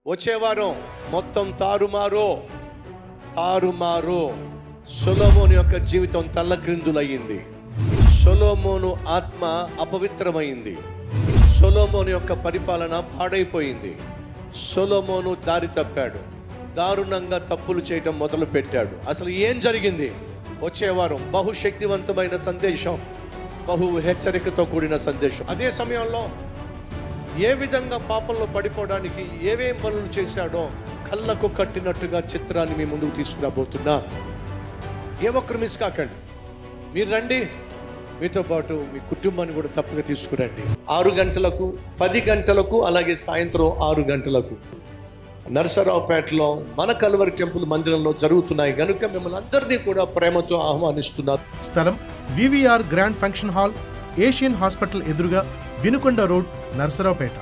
వచ్చే వారం మొత్తం తారుమారు. సొలొమోను యొక్క జీవితం తల్లక్రిందులయ్యింది. సొలొమోను ఆత్మ అపవిత్రమైంది. సొలొమోను యొక్క పరిపాలన పాడైపోయింది. సొలొమోను దారి తప్పాడు. దారుణంగా తప్పులు చేయటం మొదలు పెట్టాడు. అసలు ఏం జరిగింది? వచ్చే వారం బహుశక్తివంతమైన సందేశం, బహు హెచ్చరికతో కూడిన సందేశం. అదే సమయంలో ఏ విధంగా పాపంలో పడిపోవడానికి ఏవేం పనులు చేశాడో కళ్ళకు కట్టినట్టుగా చిత్రాన్ని మీ ముందుకు తీసుకురాబోతున్నా. ఏ ఒక్కరు మిస్ కాకండి. మీరు రండి, మీతో పాటు మీ కుటుంబాన్ని కూడా తప్పక తీసుకురండి. 6 గంటలకు, 10 గంటలకు, అలాగే సాయంత్రం 6 గంటలకు నరసరావుపేటలో మన కల్వరి టెంపుల్ మందిరంలో జరుగుతున్నాయి కనుక మిమ్మల్ని అందరినీ కూడా ప్రేమతో ఆహ్వానిస్తున్నారు. స్థలం VVR grand function hall, Asian hospital ఎదురుగా, వినుకొండ రోడ్, నరసరావుపేట.